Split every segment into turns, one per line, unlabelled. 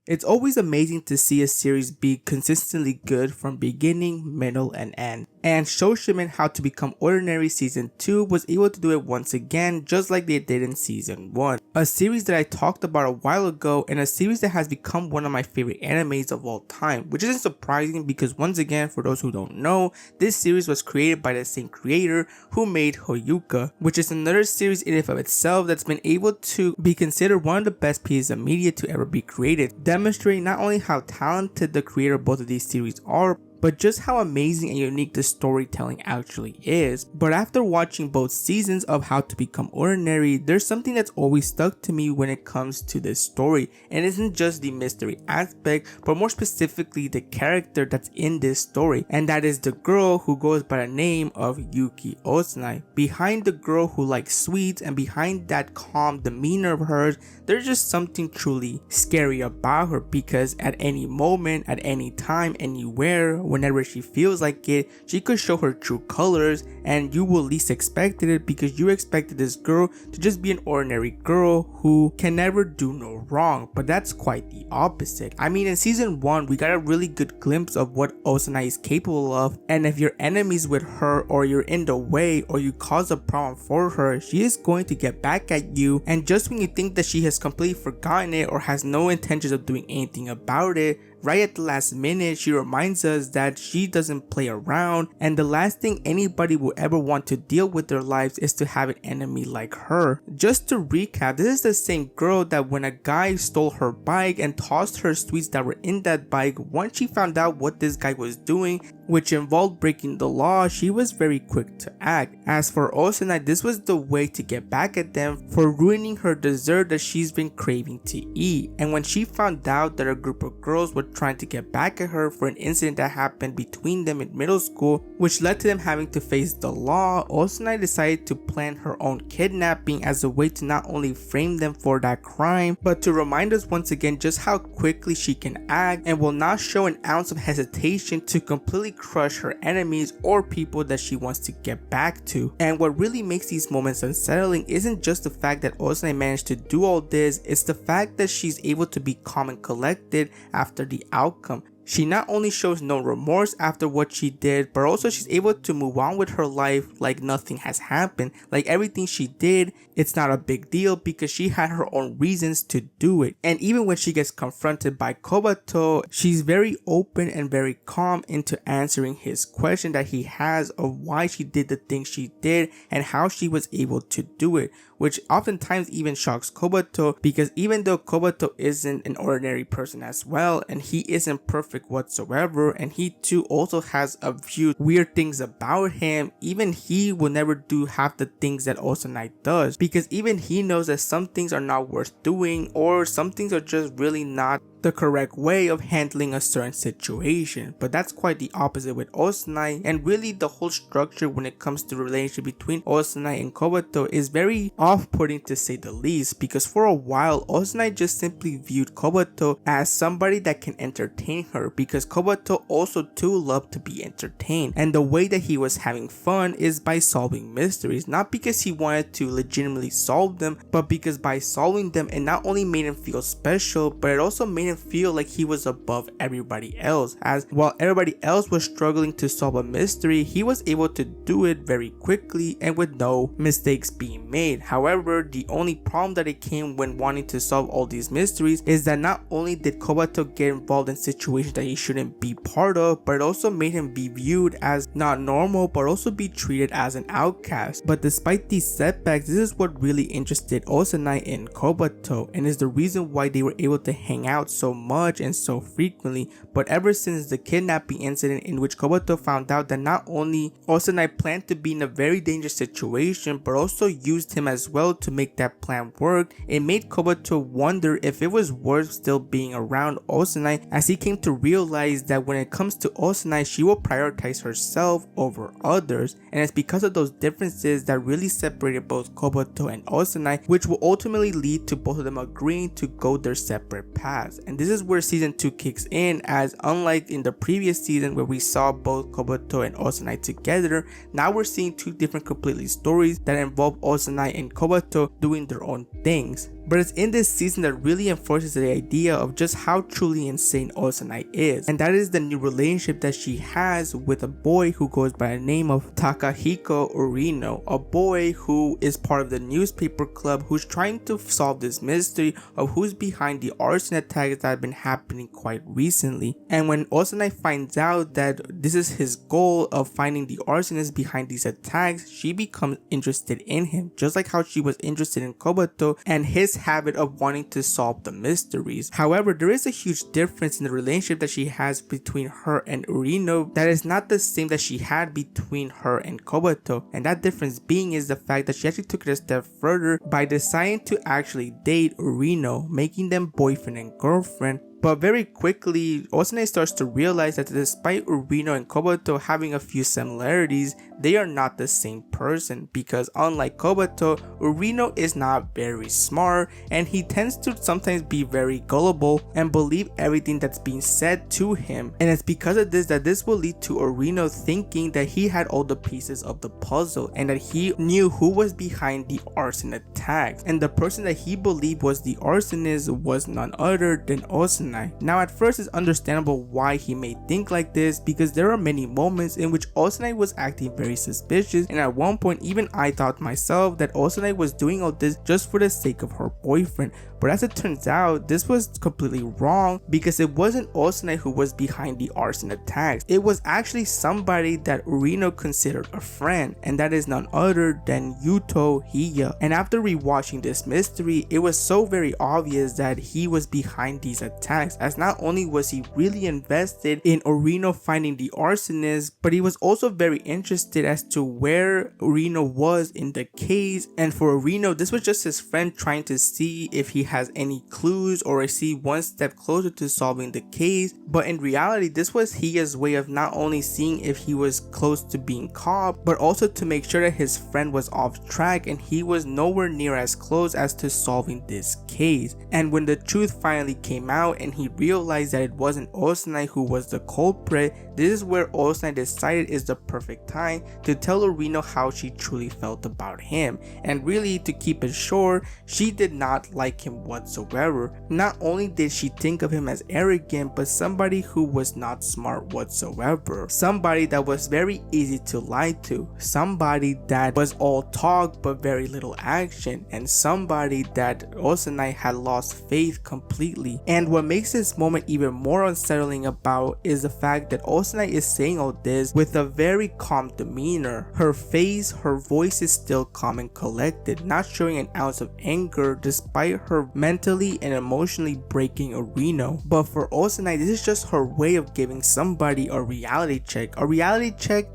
It's always amazing to see a series be consistently good from beginning, middle, and end. And Shoshimin How to Become Ordinary Season 2 was able to do it once again, just like they did in Season 1. A series that I talked about a while ago, and a series that has become one of my favorite animes of all time, which isn't surprising because once again, for those who don't know, this series was created by the same creator who made Hoyuka, which is another series in and of itself that's been able to be considered one of the best pieces of media to ever be created, demonstrating not only how talented the creator of both of these series are, but just how amazing and unique the storytelling actually is. But after watching both seasons of How to Become Ordinary, there's something that's always stuck to me when it comes to this story, and it isn't just the mystery aspect, but more specifically the character that's in this story, and that is the girl who goes by the name of Yuki Osanai. Behind the girl who likes sweets and behind that calm demeanor of hers, there's just something truly scary about her, because at any moment, at any time, anywhere, whenever she feels like it, she could show her true colors, and you will least expect it because you expected this girl to just be an ordinary girl who can never do no wrong, but that's quite the opposite. I mean, in season 1 we got a really good glimpse of what Osanai is capable of, and if you're enemies with her or you're in the way or you cause a problem for her, she is going to get back at you, and just when you think that she has completely forgotten it or has no intentions of doing anything about it, right at the last minute, she reminds us that she doesn't play around, and the last thing anybody will ever want to deal with their lives is to have an enemy like her. Just to recap, this is the same girl that when a guy stole her bike and tossed her sweets that were in that bike, once she found out what this guy was doing, which involved breaking the law, she was very quick to act. As for Osanai, this was the way to get back at them for ruining her dessert that she's been craving to eat. And when she found out that a group of girls were trying to get back at her for an incident that happened between them in middle school, which led to them having to face the law, Osanai decided to plan her own kidnapping as a way to not only frame them for that crime, but to remind us once again just how quickly she can act and will not show an ounce of hesitation to completely crush her enemies or people that she wants to get back to. And what really makes these moments unsettling isn't just the fact that Osanai managed to do all this, it's the fact that she's able to be calm and collected after the outcome. She not only shows no remorse after what she did, but also she's able to move on with her life like nothing has happened. Like everything she did, it's not a big deal because she had her own reasons to do it. And even when she gets confronted by Kobato, she's very open and very calm into answering his question that he has of why she did the things she did and how she was able to do it, which oftentimes even shocks Kobato, because even though Kobato isn't an ordinary person as well, and he isn't perfect whatsoever, and he too also has a few weird things about him, even he will never do half the things that Osanai does, because even he knows that some things are not worth doing, or some things are just really not the correct way of handling a certain situation. But that's quite the opposite with Osanai, and really the whole structure when it comes to the relationship between Osanai and Kobato is very off-putting to say the least, because for a while Osanai just simply viewed Kobato as somebody that can entertain her, because Kobato also too loved to be entertained, and the way that he was having fun is by solving mysteries, not because he wanted to legitimately solve them, but because by solving them it not only made him feel special, but it also made him feel like he was above everybody else, as while everybody else was struggling to solve a mystery, he was able to do it very quickly and with no mistakes being made. However, the only problem that it came when wanting to solve all these mysteries is that not only did Kobato get involved in situations that he shouldn't be part of, but it also made him be viewed as not normal, but also be treated as an outcast. But despite these setbacks, this is what really interested Osanai in Kobato, and is the reason why they were able to hang out so much and so frequently. But ever since the kidnapping incident in which Kobato found out that not only Osanai planned to be in a very dangerous situation, but also used him as well to make that plan work, it made Kobato wonder if it was worth still being around Osanai, as he came to realize that when it comes to Osanai, she will prioritize herself over others, and it's because of those differences that really separated both Kobato and Osanai, which will ultimately lead to both of them agreeing to go their separate paths. And this is where season 2 kicks in, as unlike in the previous season where we saw both Kobato and Osanai together, now we're seeing two different completely stories that involve Osanai and Kobato doing their own things. But it's in this season that really enforces the idea of just how truly insane Osanai is, and that is the new relationship that she has with a boy who goes by the name of Takahiko Orino, a boy who is part of the newspaper club who's trying to solve this mystery of who's behind the arson attacks that have been happening quite recently. And when Osanai finds out that this is his goal of finding the arsonist behind these attacks, she becomes interested in him, just like how she was interested in Kobato and his habit of wanting to solve the mysteries. However, there is a huge difference in the relationship that she has between her and Orino that is not the same that she had between her and Kobato, and that difference being is the fact that she actually took it a step further by deciding to actually date Orino, making them boyfriend and girlfriend. But very quickly, Osanai starts to realize that despite Orino and Kobato having a few similarities, they are not the same person, because unlike Kobato, Orino is not very smart and he tends to sometimes be very gullible and believe everything that's being said to him. And it's because of this that this will lead to Orino thinking that he had all the pieces of the puzzle and that he knew who was behind the arson attacks, and the person that he believed was the arsonist was none other than Osanai. Now at first it's understandable why he may think like this, because there are many moments in which Osanai was acting very suspicious, and at one point even I thought myself that Osanai was doing all this just for the sake of her boyfriend. But as it turns out, this was completely wrong, because it wasn't Osanai who was behind the arson attacks. It was actually somebody that Orino considered a friend, and that is none other than Yuto Hiya. And after rewatching this mystery, it was so very obvious that he was behind these attacks, as not only was he really invested in Orino finding the arsonist, but he was also very interested as to where Orino was in the case. And for Orino, this was just his friend trying to see if he has any clues or is he one step closer to solving the case. But in reality, this was Hiya's way of not only seeing if he was close to being caught, but also to make sure that his friend was off track and he was nowhere near as close as to solving this case. And when the truth finally came out and he realized that it wasn't Osanai who was the culprit, this is where Osanai decided is the perfect time to tell Orino how she truly felt about him. And really, to keep it short, she did not like him whatsoever. Not only did she think of him as arrogant, but somebody who was not smart whatsoever, somebody that was very easy to lie to, somebody that was all talk but very little action, and somebody that Osanai had lost faith completely. And what makes this moment even more unsettling about is the fact that Osanai is saying all this with a very calm demeanor. Her face, her voice is still calm and collected, not showing an ounce of anger despite her mentally and emotionally breaking Orino. But for Osanai, this is just her way of giving somebody a reality check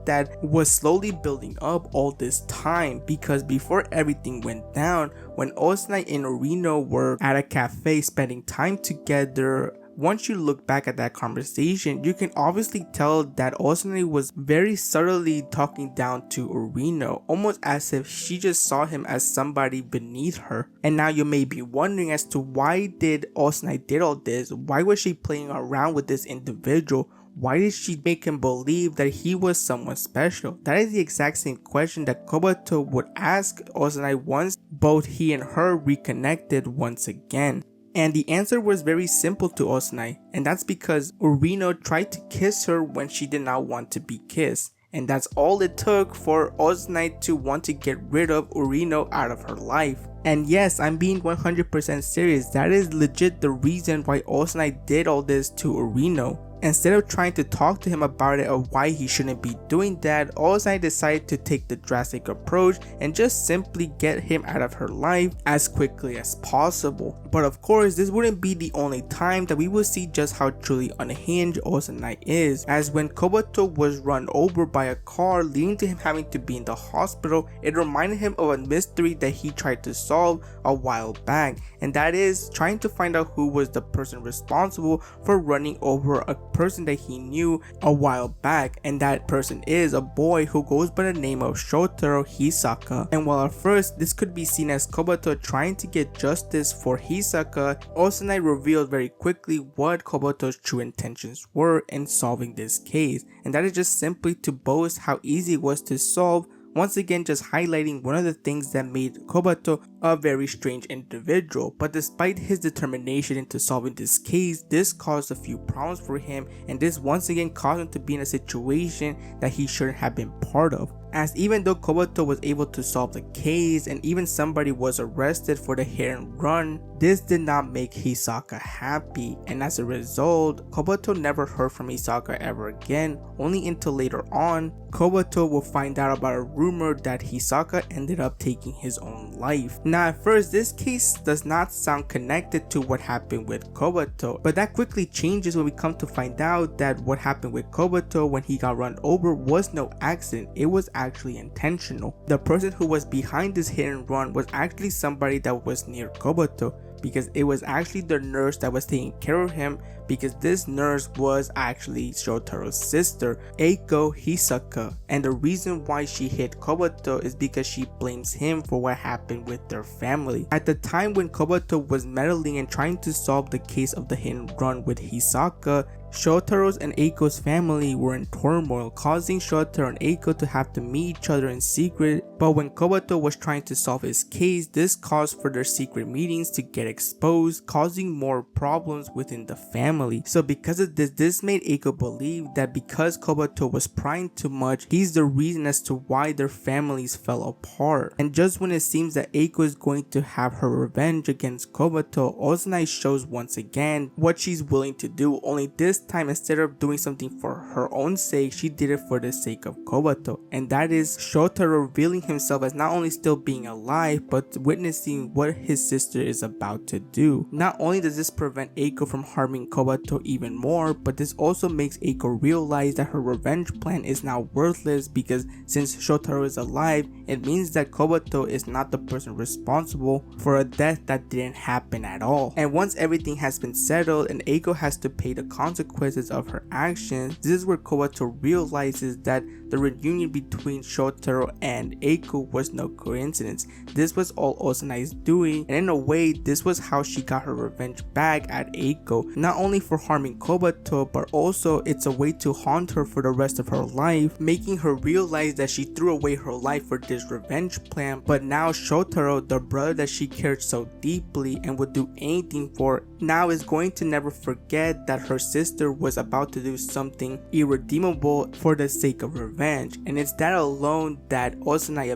that was slowly building up all this time, because before everything went down, when Osanai and Orino were at a cafe spending time together, once you look back at that conversation, you can obviously tell that Osanai was very subtly talking down to Orino, almost as if she just saw him as somebody beneath her. And now you may be wondering as to why did Osanai did all this? Why was she playing around with this individual? Why did she make him believe that he was someone special? That is the exact same question that Kobato would ask Osanai once both he and her reconnected once again. And the answer was very simple to Osanai, and that's because Orino tried to kiss her when she did not want to be kissed. And that's all it took for Osanai to want to get rid of Orino out of her life. And yes, I'm being 100% serious, that is legit the reason why Osanai did all this to Orino. Instead of trying to talk to him about it or why he shouldn't be doing that, Osanai decided to take the drastic approach and just simply get him out of her life as quickly as possible. But of course, this wouldn't be the only time that we will see just how truly unhinged Osanai is, as when Kobato was run over by a car leading to him having to be in the hospital, it reminded him of a mystery that he tried to solve a while back, and that is trying to find out who was the person responsible for running over a person that he knew a while back, and that person is a boy who goes by the name of Shotaro Hisaka. And while at first this could be seen as Kobato trying to get justice for Hisaka, Osanai revealed very quickly what Kobato's true intentions were in solving this case, and that is just simply to boast how easy it was to solve, once again just highlighting one of the things that made Kobato a very strange individual, but despite his determination into solving this case, this caused a few problems for him, and this once again caused him to be in a situation that he shouldn't have been part of. As even though Kobato was able to solve the case and even somebody was arrested for the hit and run, this did not make Hisaka happy, and as a result, Kobato never heard from Hisaka ever again. Only until later on, Kobato will find out about a rumor that Hisaka ended up taking his own life. Now at first, this case does not sound connected to what happened with Kobato, but that quickly changes when we come to find out that what happened with Kobato when he got run over was no accident, it was actually intentional. The person who was behind this hit and run was actually somebody that was near Kobato, because it was actually the nurse that was taking care of him, because this nurse was actually Shotaro's sister, Eiko Hisaka, and the reason why she hit Kobato is because she blames him for what happened with their family. At the time when Kobato was meddling and trying to solve the case of the hit and run with Hisaka, Shotaro's and Eiko's family were in turmoil, causing Shotaro and Eiko to have to meet each other in secret, but when Kobato was trying to solve his case, this caused for their secret meetings to get exposed, causing more problems within the family. So because of this made Eiko believe that because Kobato was prying too much, he's the reason as to why their families fell apart. And just when it seems that Eiko is going to have her revenge against Kobato, Osanai shows once again what she's willing to do, only this time instead of doing something for her own sake, she did it for the sake of Kobato, and that is Shotaro revealing himself as not only still being alive, but witnessing what his sister is about to do. Not only does this prevent Eiko from harming Kobato even more, but this also makes Eiko realize that her revenge plan is now worthless, because since Shotaro is alive, it means that Kobato is not the person responsible for a death that didn't happen at all. And once everything has been settled and Eiko has to pay the consequences of her actions, this is where Kobato realizes that the reunion between Shotaro and Eiko was no coincidence. This was all Osanai's doing, and in a way, this was how she got her revenge back at Eiko, not only for harming Kobato, but also it's a way to haunt her for the rest of her life, making her realize that she threw away her life for this revenge plan, but now Shotaro, the brother that she cared so deeply and would do anything for, now is going to never forget that her sister was about to do something irredeemable for the sake of revenge. And it's that alone that Osanai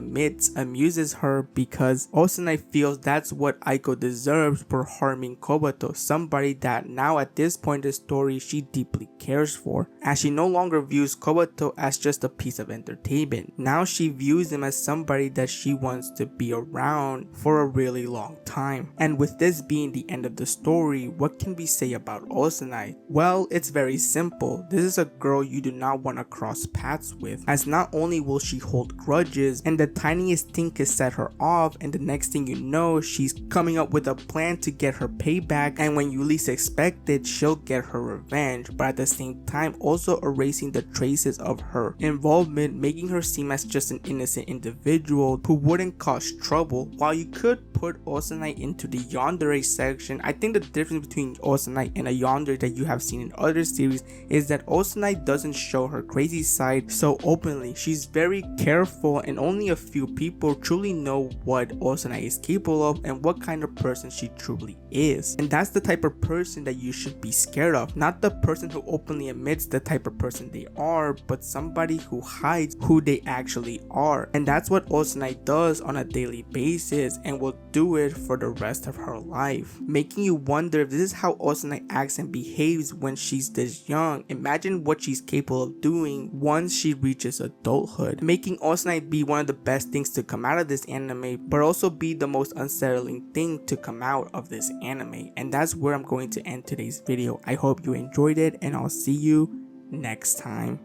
amuses her, because Osanai feels that's what Eiko deserves for harming Kobato, somebody that now at this point in the story she deeply cares for, as she no longer views Kobato as just a piece of entertainment. Now she views him as somebody that she wants to be around for a really long time. And with this being the end of the story, what can we say about Osanai? Well, it's very simple. This is a girl you do not want to cross paths with, as not only will she hold grudges and the tiniest thing can set her off, and the next thing you know, she's coming up with a plan to get her payback, and when you least expect it, she'll get her revenge, but at the same time also erasing the traces of her involvement, making her seem as just an innocent individual who wouldn't cause trouble. While you could put Osanai into the yandere section, I think the difference between Osanai and a yandere that you have seen in other series is that Osanai doesn't show her crazy side so openly. She's very careful, and only a few people truly know what Osanai is capable of and what kind of person she truly is. And that's the type of person that you should be scared of, not the person who openly admits the type of person they are, but somebody who hides who they actually are. And that's what Osanai does on a daily basis, and will do it for the rest of her life, making you wonder if this is how Osanai acts and behaves when she's this young. Imagine what she's capable of doing once she reaches adulthood, making Osanai be one of the best things to come out of this anime, but also be the most unsettling thing to come out of this anime. And that's where I'm going to end today's video. I hope you enjoyed it, and I'll see you next time.